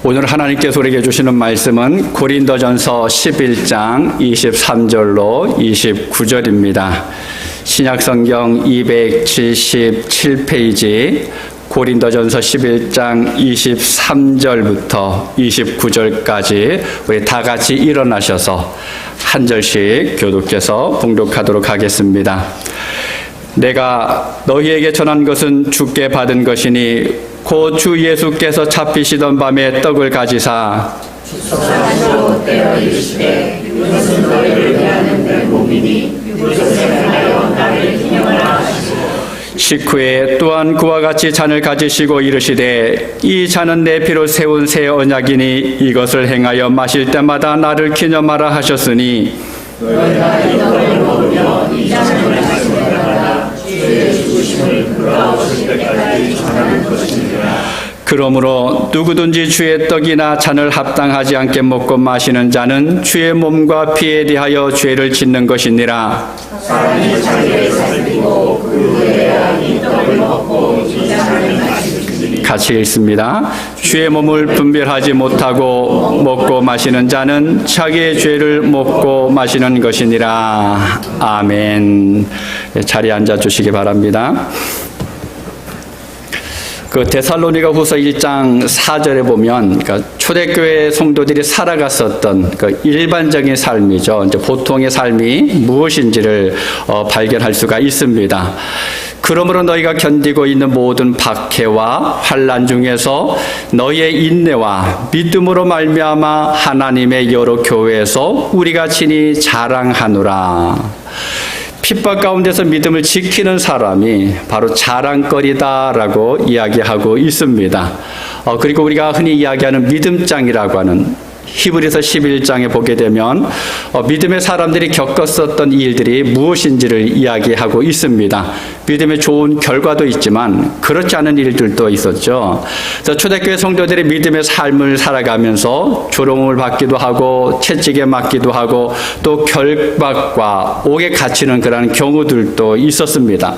오늘 하나님께서 우리에게 주시는 말씀은 고린도전서 11장 23절로 29절입니다. 신약성경 277페이지 고린도전서 11장 23절부터 29절까지 우리 다 같이 일어나셔서 한 절씩 교독해서 봉독하도록 하겠습니다. 내가 너희에게 전한 것은 주께 받은 것이니 곧 주 예수께서 잡히시던 밤에 떡을 가지사 주석사시고 때어 이르시되 이것은 너희를 위하는 내 몸이니 이것을 행하여 나를 기념하라 하시고 식후에 또한 그와 같이 잔을 가지시고 이르시되 이 잔은 내 피로 세운 새 언약이니 이것을 행하여 마실 때마다 나를 기념하라 하셨으니 너희가 이 떡을 먹으며 이 잔을 마실 때마다 주의 죽으심을 돌아오실 때까지 전하는 것이니라. 그러므로 누구든지 주의 떡이나 잔을 합당하지 않게 먹고 마시는 자는 주의 몸과 피에 대하여 죄를 짓는 것이니라. 사람이 자기를 살피고 그 후에야 이 떡을 먹고 이 잔을 마시니 같이 읽습니다. 주의 몸을 분별하지 못하고 먹고 마시는 자는 자기의 죄를 먹고 마시는 것이니라. 아멘. 자리에 앉아 주시기 바랍니다. 그 데살로니가 후서 1장 4절에 보면 그러니까 초대교회 성도들이 살아갔었던 그 일반적인 삶이죠. 이제 보통의 삶이 무엇인지를 발견할 수가 있습니다. 그러므로 너희가 견디고 있는 모든 박해와 환난 중에서 너희의 인내와 믿음으로 말미암아 하나님의 여러 교회에서 우리가 친히 자랑하노라. 핍박 가운데서 믿음을 지키는 사람이 바로 자랑거리다라고 이야기하고 있습니다. 그리고 우리가 흔히 이야기하는 믿음장이라고 하는 히브리서 11장에 보게 되면 믿음의 사람들이 겪었었던 일들이 무엇인지를 이야기하고 있습니다. 믿음의 좋은 결과도 있지만 그렇지 않은 일들도 있었죠. 그래서 초대교회 성도들이 믿음의 삶을 살아가면서 조롱을 받기도 하고 채찍에 맞기도 하고 또 결박과 옥에 갇히는 그런 경우들도 있었습니다.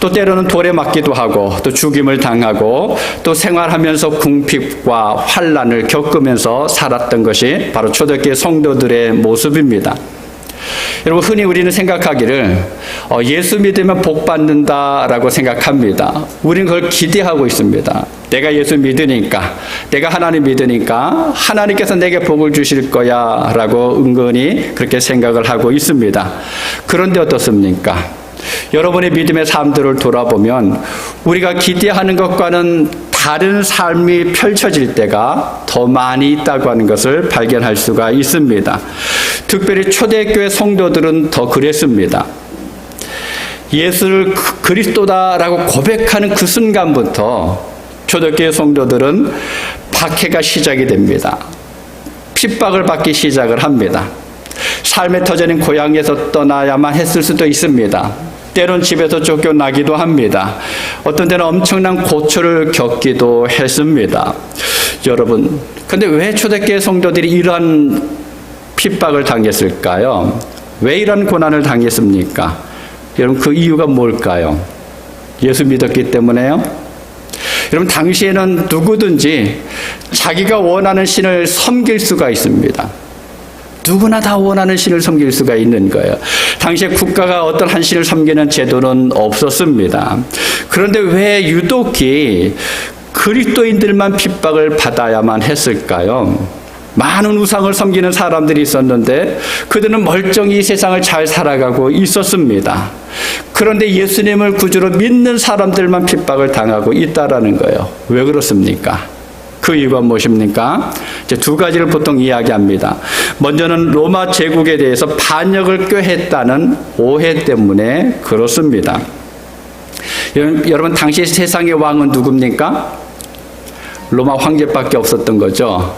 또 때로는 돌에 맞기도 하고 또 죽임을 당하고 또 생활하면서 궁핍과 환난을 겪으면서 살았던 것이 바로 초대교회 성도들의 모습입니다. 여러분, 흔히 우리는 생각하기를 예수 믿으면 복 받는다라고 생각합니다. 우리는 그걸 기대하고 있습니다. 내가 예수 믿으니까, 내가 하나님 믿으니까 하나님께서 내게 복을 주실 거야 라고 은근히 그렇게 생각을 하고 있습니다. 그런데 어떻습니까? 여러분의 믿음의 삶들을 돌아보면 우리가 기대하는 것과는 다른 삶이 펼쳐질 때가 더 많이 있다고 하는 것을 발견할 수가 있습니다. 특별히 초대교회 성도들은 더 그랬습니다. 예수를 그리스도다라고 고백하는 그 순간부터 초대교회 성도들은 박해가 시작이 됩니다. 핍박을 받기 시작을 합니다. 삶의 터전인 고향에서 떠나야만 했을 수도 있습니다. 때론 집에서 쫓겨나기도 합니다. 어떤 때는 엄청난 고초를 겪기도 했습니다. 여러분, 근데 왜 초대교회 성도들이 이러한 핍박을 당했을까요? 왜 이런 고난을 당했습니까? 여러분, 그 이유가 뭘까요? 예수 믿었기 때문에요? 여러분, 당시에는 누구든지 자기가 원하는 신을 섬길 수가 있습니다. 누구나 다 원하는 신을 섬길 수가 있는 거예요. 당시에 국가가 어떤 한 신을 섬기는 제도는 없었습니다. 그런데 왜 유독히 그리스도인들만 핍박을 받아야만 했을까요? 많은 우상을 섬기는 사람들이 있었는데 그들은 멀쩡히 이 세상을 잘 살아가고 있었습니다. 그런데 예수님을 구주로 믿는 사람들만 핍박을 당하고 있다라는 거예요. 왜 그렇습니까? 그 이유가 무엇입니까? 이제 두 가지를 보통 이야기합니다. 먼저는 로마 제국에 대해서 반역을 꾀했다는 오해 때문에 그렇습니다. 여러분, 당시 세상의 왕은 누굽니까? 로마 황제밖에 없었던 거죠.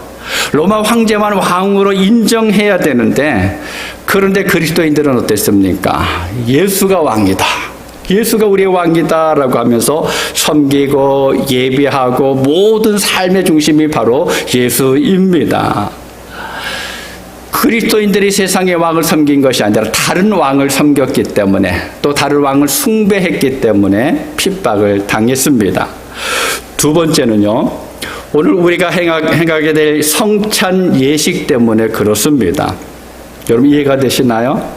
로마 황제만 왕으로 인정해야 되는데, 그런데 그리스도인들은 어땠습니까? 예수가 왕이다. 예수가 우리의 왕이다라고 하면서 섬기고 예배하고 모든 삶의 중심이 바로 예수입니다. 그리스도인들이 세상의 왕을 섬긴 것이 아니라 다른 왕을 섬겼기 때문에 또 다른 왕을 숭배했기 때문에 핍박을 당했습니다. 두 번째는요, 오늘 우리가 행하게 될 성찬 예식 때문에 그렇습니다. 여러분 이해가 되시나요?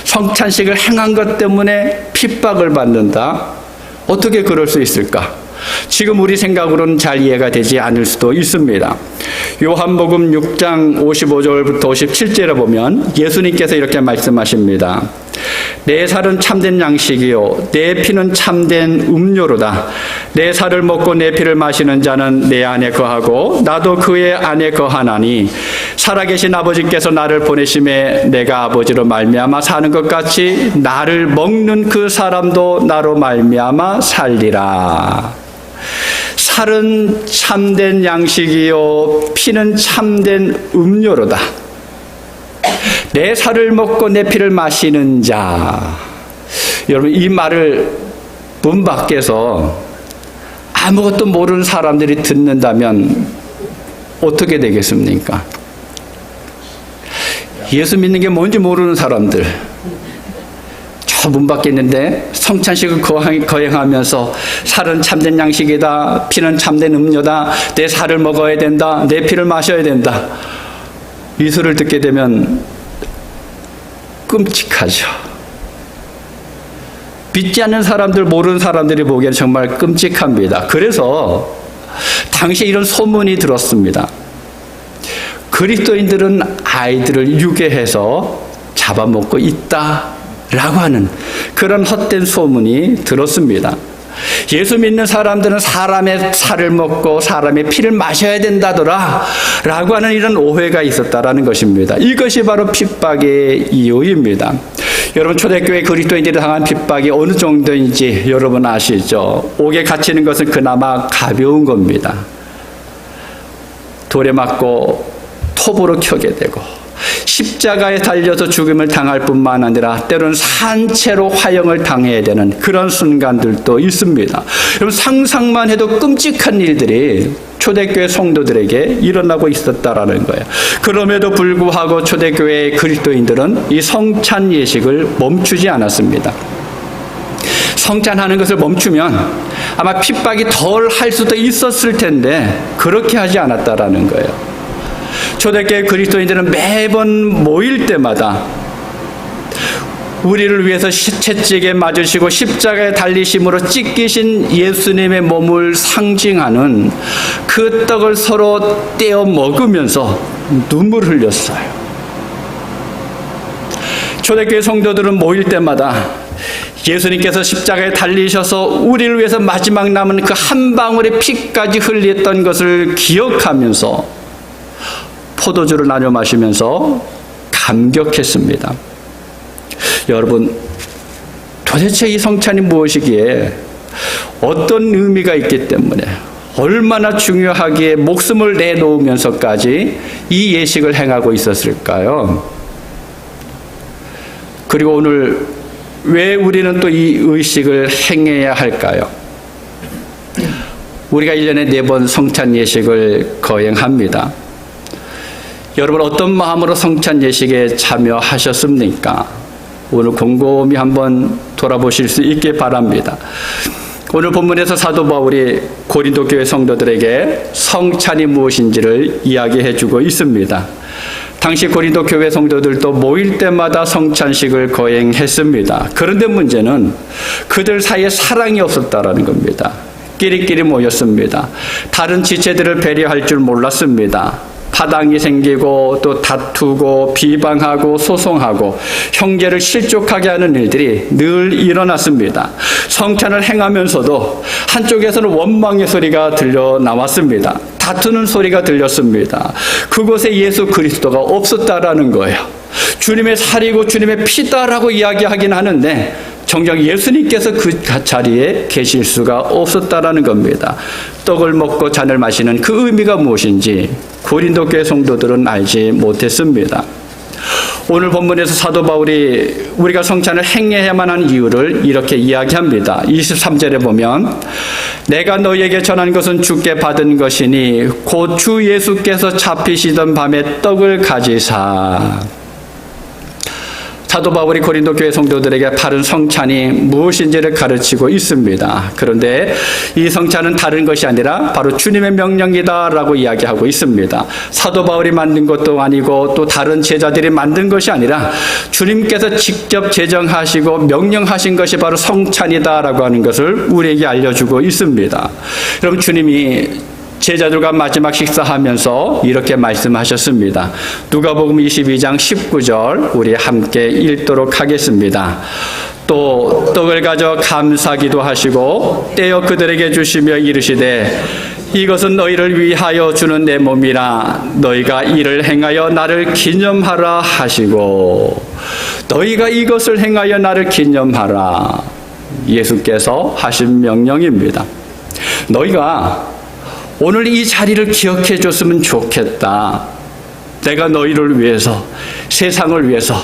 성찬식을 행한 것 때문에 핍박을 받는다? 어떻게 그럴 수 있을까? 지금 우리 생각으로는 잘 이해가 되지 않을 수도 있습니다. 요한복음 6장 55절부터 57절에 보면 예수님께서 이렇게 말씀하십니다. 내 살은 참된 양식이요 내 피는 참된 음료로다. 내 살을 먹고 내 피를 마시는 자는 내 안에 거하고 나도 그의 안에 거하나니 살아계신 아버지께서 나를 보내심에 내가 아버지로 말미암아 사는 것 같이 나를 먹는 그 사람도 나로 말미암아 살리라. 살은 참된 양식이요 피는 참된 음료로다. 내 살을 먹고 내 피를 마시는 자. 여러분 이 말을 문 밖에서 아무것도 모르는 사람들이 듣는다면 어떻게 되겠습니까? 예수 믿는 게 뭔지 모르는 사람들 저 문 밖에 있는데 성찬식을 거행하면서 살은 참된 양식이다, 피는 참된 음료다, 내 살을 먹어야 된다, 내 피를 마셔야 된다, 이 소리를 듣게 되면 끔찍하죠. 믿지 않는 사람들, 모르는 사람들이 보기에는 정말 끔찍합니다. 그래서 당시에 이런 소문이 들었습니다. 그리스도인들은 아이들을 유괴해서 잡아먹고 있다라고 하는 그런 헛된 소문이 들었습니다. 예수 믿는 사람들은 사람의 살을 먹고 사람의 피를 마셔야 된다더라 라고 하는 이런 오해가 있었다라는 것입니다. 이것이 바로 핍박의 이유입니다. 여러분 초대교회 그리스도인들이 당한 핍박이 어느 정도인지 여러분 아시죠? 옥에 갇히는 것은 그나마 가벼운 겁니다. 돌에 맞고 톱으로 켜게 되고 십자가에 달려서 죽음을 당할 뿐만 아니라 때로는 산채로 화형을 당해야 되는 그런 순간들도 있습니다. 여러분 상상만 해도 끔찍한 일들이 초대교회 성도들에게 일어나고 있었다라는 거예요. 그럼에도 불구하고 초대교회의 그리스도인들은 이 성찬 예식을 멈추지 않았습니다. 성찬하는 것을 멈추면 아마 핍박이 덜 할 수도 있었을 텐데 그렇게 하지 않았다라는 거예요. 초대교회 그리스도인들은 매번 모일 때마다 우리를 위해서 채찍에 맞으시고 십자가에 달리심으로 찢기신 예수님의 몸을 상징하는 그 떡을 서로 떼어 먹으면서 눈물을 흘렸어요. 초대교회 성도들은 모일 때마다 예수님께서 십자가에 달리셔서 우리를 위해서 마지막 남은 그 한 방울의 피까지 흘렸던 것을 기억하면서 포도주를 나눠 마시면서 감격했습니다. 여러분, 도대체 이 성찬이 무엇이기에 어떤 의미가 있기 때문에 얼마나 중요하기에 목숨을 내놓으면서까지 이 예식을 행하고 있었을까요? 그리고 오늘 왜 우리는 또 이 의식을 행해야 할까요? 우리가 1년에 4번 성찬 예식을 거행합니다. 여러분 어떤 마음으로 성찬 예식에 참여하셨습니까? 오늘 곰곰이 한번 돌아보실 수 있게 바랍니다. 오늘 본문에서 사도 바울이 고린도 교회 성도들에게 성찬이 무엇인지를 이야기해 주고 있습니다. 당시 고린도 교회 성도들도 모일 때마다 성찬식을 거행했습니다. 그런데 문제는 그들 사이에 사랑이 없었다라는 겁니다. 끼리끼리 모였습니다. 다른 지체들을 배려할 줄 몰랐습니다. 파당이 생기고 또 다투고 비방하고 소송하고 형제를 실족하게 하는 일들이 늘 일어났습니다. 성찬을 행하면서도 한쪽에서는 원망의 소리가 들려 나왔습니다. 다투는 소리가 들렸습니다. 그곳에 예수 그리스도가 없었다라는 거예요. 주님의 살이고 주님의 피다라고 이야기하긴 하는데 정작 예수님께서 그 자리에 계실 수가 없었다라는 겁니다. 떡을 먹고 잔을 마시는 그 의미가 무엇인지 고린도 교회 성도들은 알지 못했습니다. 오늘 본문에서 사도 바울이 우리가 성찬을 행해야만 하는 이유를 이렇게 이야기합니다. 23절에 보면 내가 너희에게 전한 것은 주께 받은 것이니 곧 주 예수께서 잡히시던 밤에 떡을 가지사. 사도 바울이 고린도 교회 성도들에게 바른 성찬이 무엇인지를 가르치고 있습니다. 그런데 이 성찬은 다른 것이 아니라 바로 주님의 명령이다라고 이야기하고 있습니다. 사도 바울이 만든 것도 아니고 또 다른 제자들이 만든 것이 아니라 주님께서 직접 제정하시고 명령하신 것이 바로 성찬이다라고 하는 것을 우리에게 알려주고 있습니다. 그럼 주님이 제자들과 마지막 식사하면서 이렇게 말씀하셨습니다. 누가복음 22장 19절 우리 함께 읽도록 하겠습니다. 또 떡을 가져 감사기도 하시고 떼어 그들에게 주시며 이르시되 이것은 너희를 위하여 주는 내 몸이라 너희가 이를 행하여 나를 기념하라 하시고 너희가 이것을 행하여 나를 기념하라. 예수께서 하신 명령입니다. 너희가 오늘 이 자리를 기억해 줬으면 좋겠다. 내가 너희를 위해서, 세상을 위해서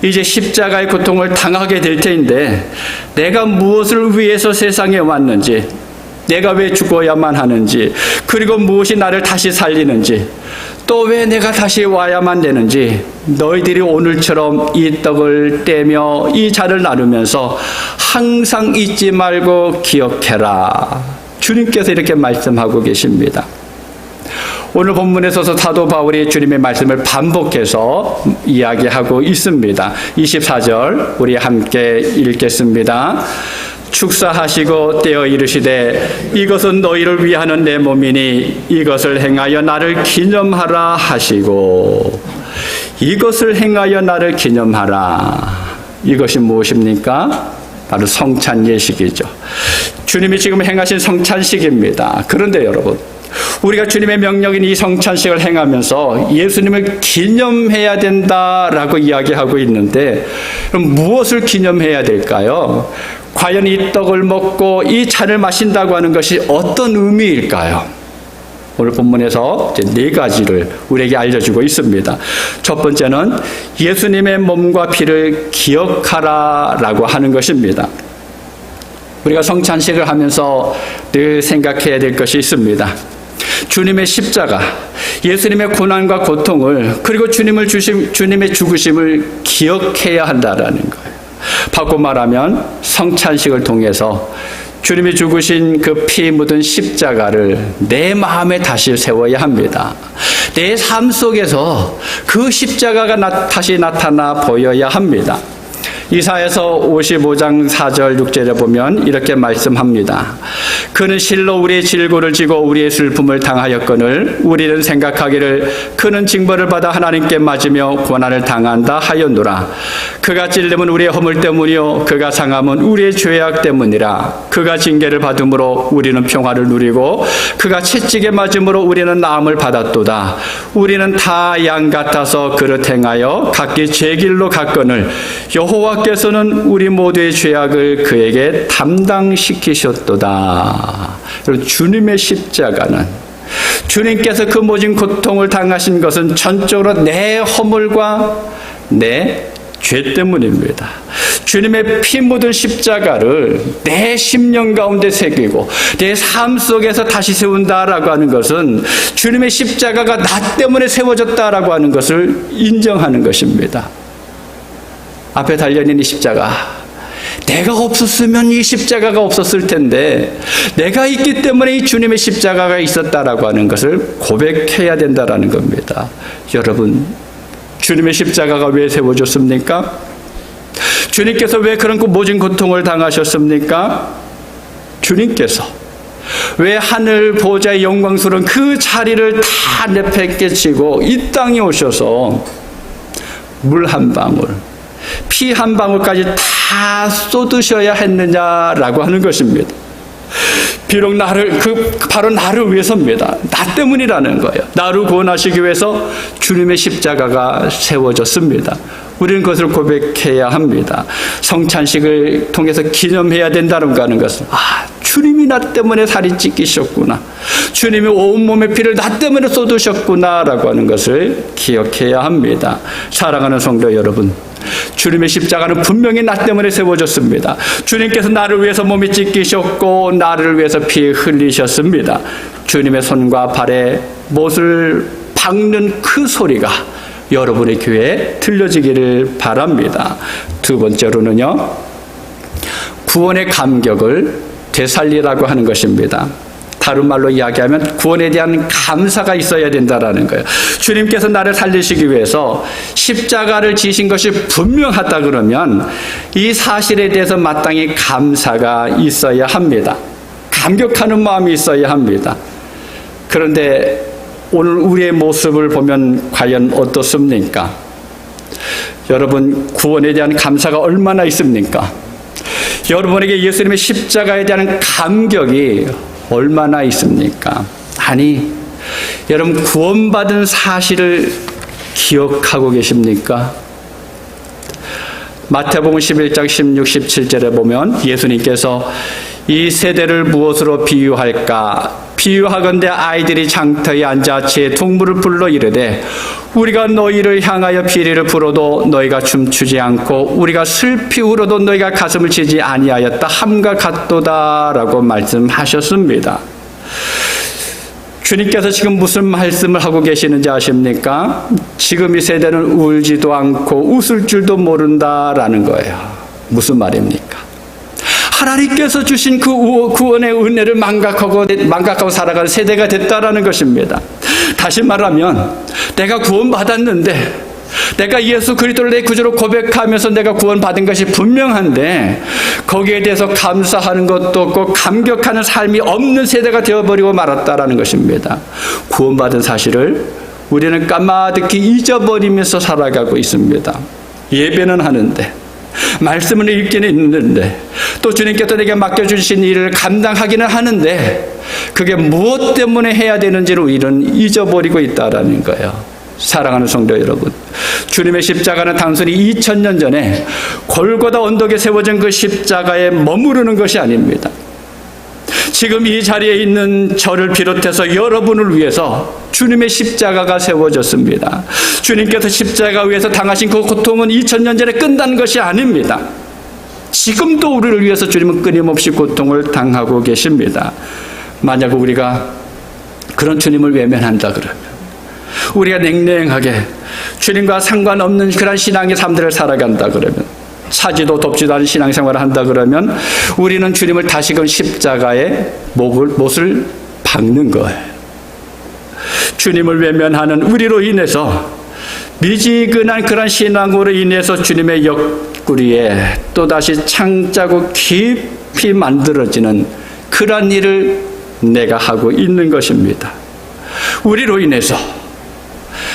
이제 십자가의 고통을 당하게 될 텐데 내가 무엇을 위해서 세상에 왔는지, 내가 왜 죽어야만 하는지, 그리고 무엇이 나를 다시 살리는지, 또 왜 내가 다시 와야만 되는지 너희들이 오늘처럼 이 떡을 떼며 이 잔을 나누면서 항상 잊지 말고 기억해라. 주님께서 이렇게 말씀하고 계십니다. 오늘 본문에서 사도 바울이 주님의 말씀을 반복해서 이야기하고 있습니다. 24절 우리 함께 읽겠습니다. 축사하시고 떼어 이르시되 이것은 너희를 위하는 내 몸이니 이것을 행하여 나를 기념하라 하시고 이것을 행하여 나를 기념하라. 이것이 무엇입니까? 바로 성찬 예식이죠. 주님이 지금 행하신 성찬식입니다. 그런데 여러분, 우리가 주님의 명령인 이 성찬식을 행하면서 예수님을 기념해야 된다라고 이야기하고 있는데 그럼 무엇을 기념해야 될까요? 과연 이 떡을 먹고 이 잔을 마신다고 하는 것이 어떤 의미일까요? 오늘 본문에서 이제 4가지를 우리에게 알려주고 있습니다. 첫 번째는 예수님의 몸과 피를 기억하라라고 하는 것입니다. 우리가 성찬식을 하면서 늘 생각해야 될 것이 있습니다. 주님의 십자가, 예수님의 고난과 고통을, 그리고 주님의 죽으심을 기억해야 한다라는 거예요. 바꿔 말하면 성찬식을 통해서 주님이 죽으신 그 피 묻은 십자가를 내 마음에 다시 세워야 합니다. 내 삶 속에서 그 십자가가 다시 나타나 보여야 합니다. 이사야서 55장 4절 6절에 보면 이렇게 말씀합니다. 그는 실로 우리의 질고를 지고 우리의 슬픔을 당하였거늘 우리는 생각하기를 그는 징벌을 받아 하나님께 맞으며 고난을 당한다 하였노라. 그가 찔림은 우리의 허물 때문이요 그가 상함은 우리의 죄악 때문이라. 그가 징계를 받음으로 우리는 평화를 누리고 그가 채찍에 맞음으로 우리는 나음을 받았도다. 우리는 다 양 같아서 그릇 행하여 각기 제 길로 갔거늘 여호와께서는 우리 모두의 죄악을 그에게 담당시키셨도다. 주님의 십자가는, 주님께서 그 모진 고통을 당하신 것은 전적으로 내 허물과 내 죄 때문입니다. 주님의 피 묻은 십자가를 내 심령 가운데 새기고 내 삶 속에서 다시 세운다라고 하는 것은 주님의 십자가가 나 때문에 세워졌다라고 하는 것을 인정하는 것입니다. 앞에 달려있는 이 십자가, 내가 없었으면 이 십자가가 없었을 텐데 내가 있기 때문에 이 주님의 십자가가 있었다라고 하는 것을 고백해야 된다라는 겁니다. 여러분, 주님의 십자가가 왜 세워졌습니까? 주님께서 왜 그런 모진 고통을 당하셨습니까? 주님께서 왜 하늘 보좌의 영광스러운 그 자리를 다 내팽개치고 이 땅에 오셔서 물 한 방울, 피 한 방울까지 다 쏟으셔야 했느냐라고 하는 것입니다. 비록 바로 나를 위해서입니다. 나 때문이라는 거예요. 나를 구원하시기 위해서 주님의 십자가가 세워졌습니다. 우리는 그것을 고백해야 합니다. 성찬식을 통해서 기념해야 된다는 것은 주님이 나 때문에 살이 찢기셨구나, 주님이 온몸의 피를 나 때문에 쏟으셨구나라고 하는 것을 기억해야 합니다. 사랑하는 성도 여러분, 주님의 십자가는 분명히 나 때문에 세워졌습니다. 주님께서 나를 위해서 몸이 찢기셨고 나를 위해서 피 흘리셨습니다. 주님의 손과 발에 못을 박는 그 소리가 여러분의 귀에 들려지기를 바랍니다. 두 번째로는요, 구원의 감격을 되살리라고 하는 것입니다. 다른 말로 이야기하면 구원에 대한 감사가 있어야 된다라는 거예요. 주님께서 나를 살리시기 위해서 십자가를 지신 것이 분명하다 그러면 이 사실에 대해서 마땅히 감사가 있어야 합니다. 감격하는 마음이 있어야 합니다. 그런데 오늘 우리의 모습을 보면 과연 어떻습니까? 여러분, 구원에 대한 감사가 얼마나 있습니까? 여러분에게 예수님의 십자가에 대한 감격이 얼마나 있습니까? 아니, 여러분, 구원받은 사실을 기억하고 계십니까? 마태복음 11장 16, 17절에 보면 예수님께서 이 세대를 무엇으로 비유할까? 비유하건대 아이들이 장터에 앉아 제 동물을 불러 이르되 우리가 너희를 향하여 비리를 불어도 너희가 춤추지 않고 우리가 슬피 울어도 너희가 가슴을 치지 아니하였다 함과 같도다라고 말씀하셨습니다. 주님께서 지금 무슨 말씀을 하고 계시는지 아십니까? 지금 이 세대는 울지도 않고 웃을 줄도 모른다라는 거예요. 무슨 말입니까? 하나님께서 주신 그 구원의 은혜를 망각하고 살아가는 세대가 됐다라는 것입니다. 다시 말하면 내가 구원받았는데 내가 예수 그리스도를 내 구주로 고백하면서 내가 구원받은 것이 분명한데 거기에 대해서 감사하는 것도 없고 감격하는 삶이 없는 세대가 되어버리고 말았다라는 것입니다. 구원받은 사실을 우리는 까마득히 잊어버리면서 살아가고 있습니다. 예배는 하는데 말씀을 읽기는 있는데 또 주님께서 내게 맡겨주신 일을 감당하기는 하는데 그게 무엇 때문에 해야 되는지를 우리는 잊어버리고 있다라는 거예요. 사랑하는 성도 여러분, 주님의 십자가는 단순히 2000년 전에 골고다 언덕에 세워진 그 십자가에 머무르는 것이 아닙니다. 지금 이 자리에 있는 저를 비롯해서 여러분을 위해서 주님의 십자가가 세워졌습니다. 주님께서 십자가 위에서 당하신 그 고통은 2000년 전에 끝난 것이 아닙니다. 지금도 우리를 위해서 주님은 끊임없이 고통을 당하고 계십니다. 만약 우리가 그런 주님을 외면한다 그러면, 우리가 냉랭하게 주님과 상관없는 그런 신앙의 삶들을 살아간다 그러면, 차지도 덥지도 않은 신앙생활을 한다 그러면 우리는 주님을 다시금 십자가에 못을 박는 거예요. 주님을 외면하는 우리로 인해서 미지근한 그런 신앙으로 인해서 주님의 옆구리에 또다시 창자고 깊이 만들어지는 그런 일을 내가 하고 있는 것입니다. 우리로 인해서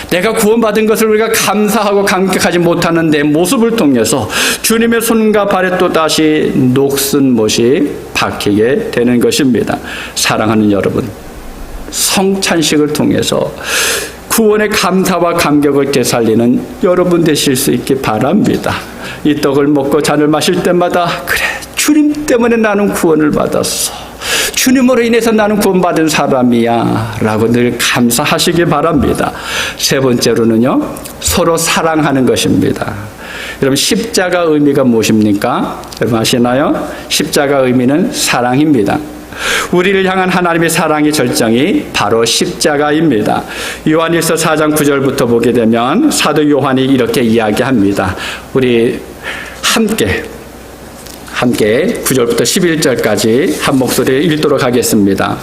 내가 구원받은 것을 우리가 감사하고 감격하지 못하는 내 모습을 통해서 주님의 손과 발에 또다시 녹슨 못이 박히게 되는 것입니다. 사랑하는 여러분, 성찬식을 통해서 구원의 감사와 감격을 되살리는 여러분 되실 수 있기 바랍니다. 이 떡을 먹고 잔을 마실 때마다 그래, 주님 때문에 나는 구원을 받았어, 주님으로 인해서 나는 구원받은 사람이야 라고 늘 감사하시기 바랍니다. 세 번째로는요, 서로 사랑하는 것입니다. 여러분, 십자가 의미가 무엇입니까? 여러분 아시나요? 십자가 의미는 사랑입니다. 우리를 향한 하나님의 사랑의 절정이 바로 십자가입니다. 요한일서 4장 9절부터 보게 되면 사도 요한이 이렇게 이야기합니다. 우리 함께 9절부터 11절까지 한 목소리에 읽도록 하겠습니다.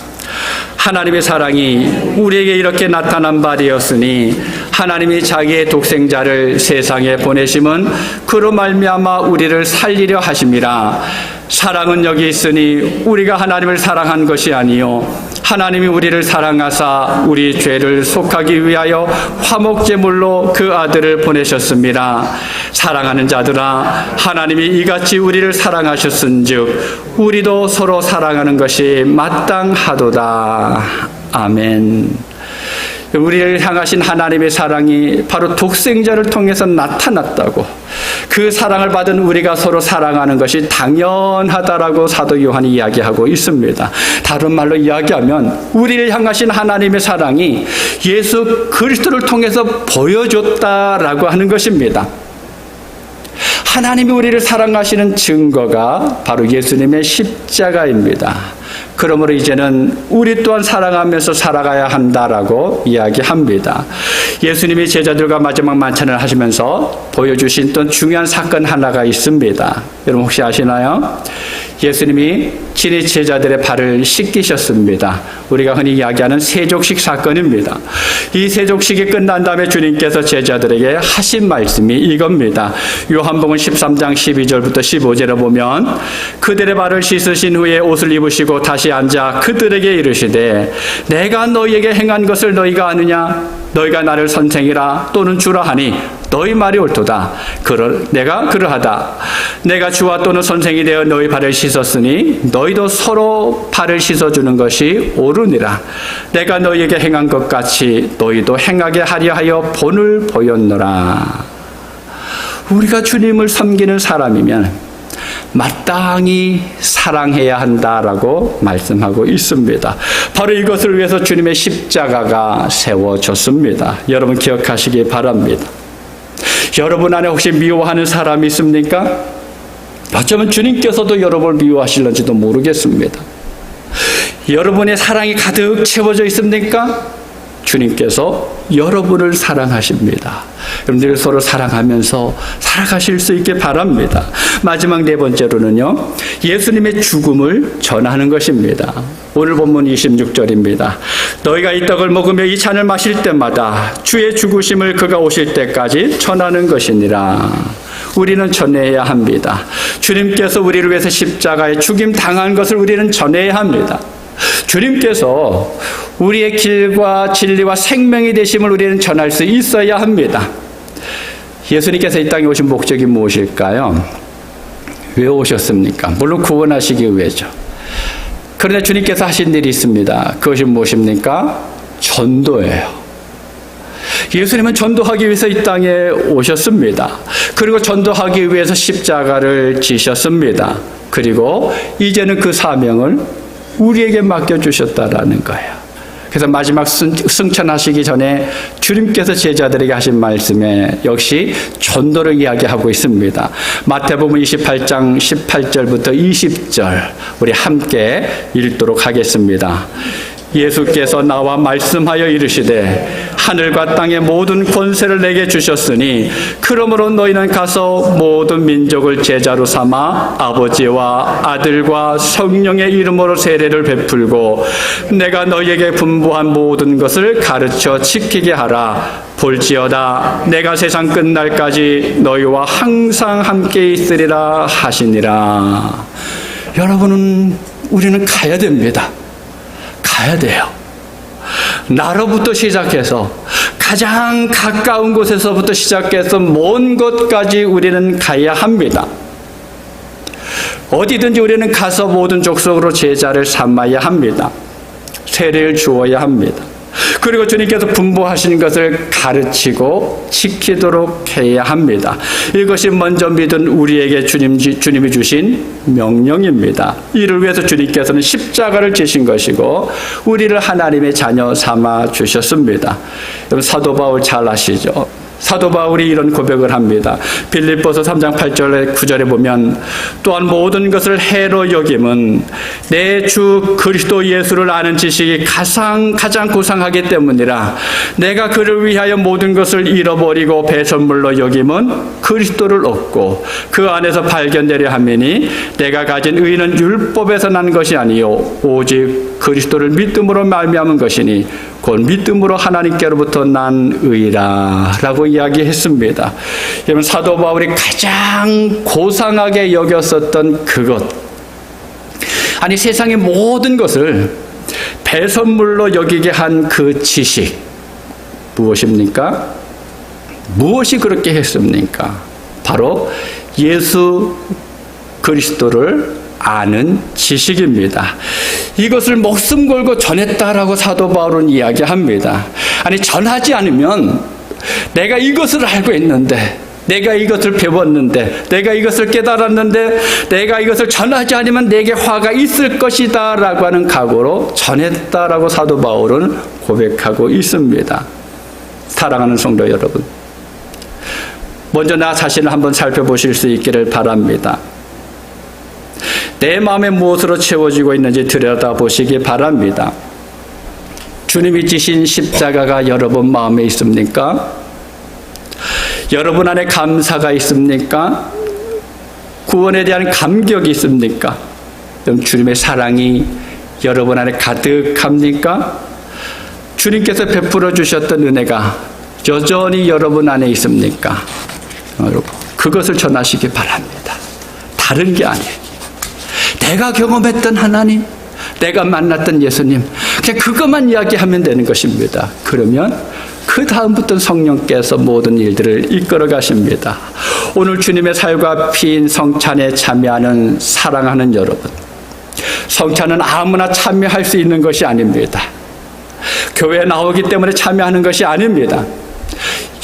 하나님의 사랑이 우리에게 이렇게 나타난 바 되었으니 하나님이 자기의 독생자를 세상에 보내심은 그로 말미암아 우리를 살리려 하심이라. 사랑은 여기 있으니 우리가 하나님을 사랑한 것이 아니요 하나님이 우리를 사랑하사 우리 죄를 속하기 위하여 화목제물로 그 아들을 보내셨습니다. 사랑하는 자들아, 하나님이 이같이 우리를 사랑하셨은즉 우리도 서로 사랑하는 것이 마땅하도다. 아멘. 우리를 향하신 하나님의 사랑이 바로 독생자를 통해서 나타났다고, 그 사랑을 받은 우리가 서로 사랑하는 것이 당연하다라고 사도 요한이 이야기하고 있습니다. 다른 말로 이야기하면 우리를 향하신 하나님의 사랑이 예수 그리스도를 통해서 보여줬다라고 하는 것입니다. 하나님이 우리를 사랑하시는 증거가 바로 예수님의 십자가입니다. 그러므로 이제는 우리 또한 사랑하면서 살아가야 한다라고 이야기합니다. 예수님이 제자들과 마지막 만찬을 하시면서 보여주신 또 중요한 사건 하나가 있습니다. 여러분 혹시 아시나요? 예수님이 친히 제자들의 발을 씻기셨습니다. 우리가 흔히 이야기하는 세족식 사건입니다. 이 세족식이 끝난 다음에 주님께서 제자들에게 하신 말씀이 이겁니다. 요한복음 13장 12절부터 15절에 보면 그들의 발을 씻으신 후에 옷을 입으시고 다시 앉아 그들에게 이르시되 내가 너희에게 행한 것을 너희가 아느냐? 너희가 나를 선생이라 또는 주라 하니 너희 말이 옳도다. 내가 그러하다. 내가 주와 또는 선생이 되어 너희 발을 씻었으니 너희도 서로 발을 씻어주는 것이 옳으니라. 내가 너희에게 행한 것 같이 너희도 행하게 하려 하여 본을 보였노라. 우리가 주님을 섬기는 사람이면 마땅히 사랑해야 한다라고 말씀하고 있습니다. 바로 이것을 위해서 주님의 십자가가 세워졌습니다. 여러분 기억하시기 바랍니다. 여러분 안에 혹시 미워하는 사람이 있습니까? 어쩌면 주님께서도 여러분을 미워하실는지도 모르겠습니다. 여러분의 사랑이 가득 채워져 있습니까? 주님께서 여러분을 사랑하십니다. 여러분들 서로 사랑하면서 살아가실 수 있게 바랍니다. 마지막 네 번째로는요, 예수님의 죽음을 전하는 것입니다. 오늘 본문 26절입니다. 너희가 이 떡을 먹으며 이 잔을 마실 때마다 주의 죽으심을 그가 오실 때까지 전하는 것이니라. 우리는 전해야 합니다. 주님께서 우리를 위해서 십자가에 죽임 당한 것을 우리는 전해야 합니다. 주님께서 우리의 길과 진리와 생명이 되심을 우리는 전할 수 있어야 합니다. 예수님께서 이 땅에 오신 목적이 무엇일까요? 왜 오셨습니까? 물론 구원하시기 위해죠. 그런데 주님께서 하신 일이 있습니다. 그것이 무엇입니까? 전도예요. 예수님은 전도하기 위해서 이 땅에 오셨습니다. 그리고 전도하기 위해서 십자가를 지셨습니다. 그리고 이제는 그 사명을 우리에게 맡겨주셨다라는 거예요. 그래서 마지막 승천하시기 전에 주님께서 제자들에게 하신 말씀에 역시 전도를 이야기하고 있습니다. 마태복음 28장 18절부터 20절 우리 함께 읽도록 하겠습니다. 예수께서 나와 말씀하여 이르시되 하늘과 땅의 모든 권세를 내게 주셨으니 그러므로 너희는 가서 모든 민족을 제자로 삼아 아버지와 아들과 성령의 이름으로 세례를 베풀고 내가 너희에게 분부한 모든 것을 가르쳐 지키게 하라. 볼지어다 내가 세상 끝날까지 너희와 항상 함께 있으리라 하시니라. 여러분은 우리는 가야 됩니다. 가야 돼요. 나로부터 시작해서 가장 가까운 곳에서부터 시작해서 먼 곳까지 우리는 가야 합니다. 어디든지 우리는 가서 모든 족속으로 제자를 삼아야 합니다. 세례를 주어야 합니다. 그리고 주님께서 분부하신 것을 가르치고 지키도록 해야 합니다. 이것이 먼저 믿은 우리에게 주님이 주신 명령입니다. 이를 위해서 주님께서는 십자가를 지신 것이고 우리를 하나님의 자녀 삼아 주셨습니다. 여러분 사도 바울 잘 아시죠? 사도 바울이 이런 고백을 합니다. 빌립보서 3장 8절에 9절에 보면 또한 모든 것을 해로 여김은 내 주 그리스도 예수를 아는 지식이 가장 고상하기 때문이라. 내가 그를 위하여 모든 것을 잃어버리고 배설물로 여김은 그리스도를 얻고 그 안에서 발견되려 함이니 내가 가진 의는 율법에서 난 것이 아니요 오직 그리스도를 믿음으로 말미암은 것이니 곧 믿음으로 하나님께로부터 난 의라 라고 이야기했습니다. 여러분 사도 바울이 가장 고상하게 여겼었던 그것, 아니 세상의 모든 것을 배설물로 여기게 한 그 지식 무엇입니까? 무엇이 그렇게 했습니까? 바로 예수 그리스도를 아는 지식입니다. 이것을 목숨 걸고 전했다라고 사도 바울은 이야기합니다. 아니 전하지 않으면 내가 이것을 알고 있는데, 내가 이것을 배웠는데, 내가 이것을 깨달았는데, 내가 이것을 전하지 않으면 내게 화가 있을 것이다 라고 하는 각오로 전했다라고 사도 바울은 고백하고 있습니다. 사랑하는 성도 여러분, 먼저 나 자신을 한번 살펴보실 수 있기를 바랍니다. 내 마음에 무엇으로 채워지고 있는지 들여다보시기 바랍니다. 주님이 지신 십자가가 여러분 마음에 있습니까? 여러분 안에 감사가 있습니까? 구원에 대한 감격이 있습니까? 그럼 주님의 사랑이 여러분 안에 가득합니까? 주님께서 베풀어 주셨던 은혜가 여전히 여러분 안에 있습니까? 여러분, 그것을 전하시기 바랍니다. 다른 게 아니에요. 내가 경험했던 하나님, 내가 만났던 예수님, 그냥 그것만 이야기하면 되는 것입니다. 그러면 그 다음부터는 성령께서 모든 일들을 이끌어 가십니다. 오늘 주님의 살과 피인 성찬에 참여하는 사랑하는 여러분, 성찬은 아무나 참여할 수 있는 것이 아닙니다. 교회에 나오기 때문에 참여하는 것이 아닙니다.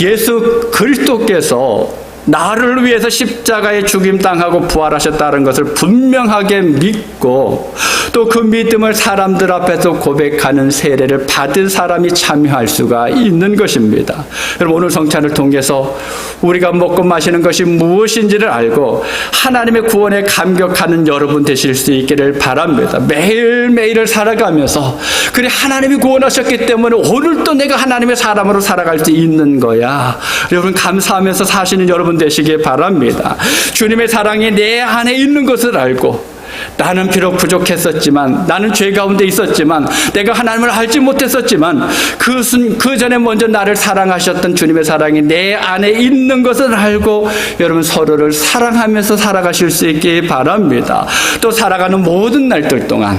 예수 그리스도께서 나를 위해서 십자가에 죽임당하고 부활하셨다는 것을 분명하게 믿고 또 그 믿음을 사람들 앞에서 고백하는 세례를 받은 사람이 참여할 수가 있는 것입니다. 여러분, 오늘 성찬을 통해서 우리가 먹고 마시는 것이 무엇인지를 알고 하나님의 구원에 감격하는 여러분 되실 수 있기를 바랍니다. 매일매일을 살아가면서 그래, 하나님이 구원하셨기 때문에 오늘도 내가 하나님의 사람으로 살아갈 수 있는 거야. 여러분, 감사하면서 사시는 여러분 되시길 바랍니다. 주님의 사랑이 내 안에 있는 것을 알고 나는 비록 부족했었지만, 나는 죄 가운데 있었지만, 내가 하나님을 알지 못했었지만 그 전에 먼저 나를 사랑하셨던 주님의 사랑이 내 안에 있는 것을 알고 여러분 서로를 사랑하면서 살아가실 수 있기 바랍니다. 또 살아가는 모든 날들 동안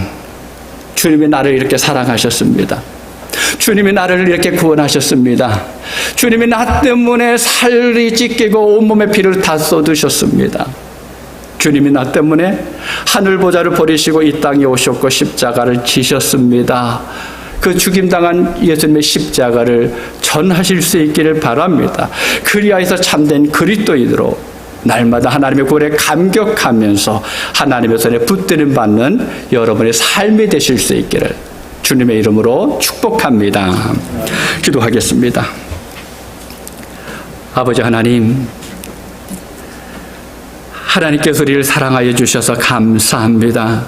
주님이 나를 이렇게 사랑하셨습니다. 주님이 나를 이렇게 구원하셨습니다. 주님이 나 때문에 살이 찢기고 온몸에 피를 다 쏟으셨습니다. 주님이 나 때문에 하늘 보좌를 버리시고 이 땅에 오셨고 십자가를 지셨습니다. 그 죽임당한 예수님의 십자가를 전하실 수 있기를 바랍니다. 그리하여서 참된 그리스도인으로 날마다 하나님의 구원에 감격하면서 하나님의 손에 붙들림 받는 여러분의 삶이 되실 수 있기를 주님의 이름으로 축복합니다. 기도하겠습니다. 아버지 하나님, 하나님께서 우리를 사랑하여 주셔서 감사합니다.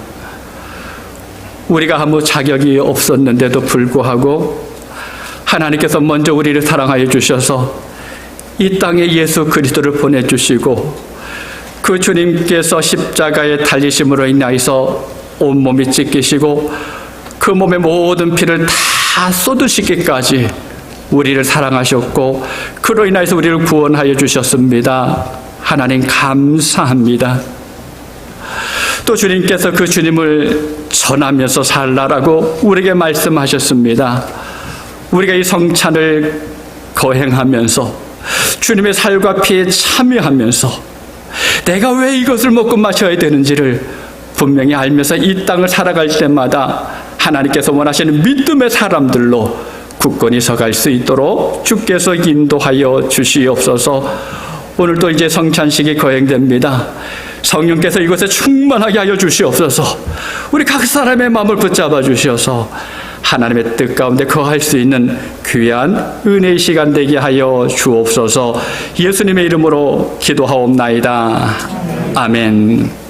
우리가 아무 자격이 없었는데도 불구하고 하나님께서 먼저 우리를 사랑하여 주셔서 이 땅에 예수 그리스도를 보내주시고 그 주님께서 십자가에 달리심으로 인하여서 온몸이 찢기시고 그 몸의 모든 피를 다 쏟으시기까지 우리를 사랑하셨고 그로 인하여서 우리를 구원하여 주셨습니다. 하나님 감사합니다. 또 주님께서 그 주님을 전하면서 살라라고 우리에게 말씀하셨습니다. 우리가 이 성찬을 거행하면서 주님의 살과 피에 참여하면서 내가 왜 이것을 먹고 마셔야 되는지를 분명히 알면서 이 땅을 살아갈 때마다 하나님께서 원하시는 믿음의 사람들로 굳건히 서갈 수 있도록 주께서 인도하여 주시옵소서. 오늘도 이제 성찬식이 거행됩니다. 성령께서 이것에 충만하게 하여 주시옵소서. 우리 각 사람의 마음을 붙잡아 주셔서 하나님의 뜻 가운데 거할 수 있는 귀한 은혜의 시간 되게 하여 주옵소서. 예수님의 이름으로 기도하옵나이다. 아멘.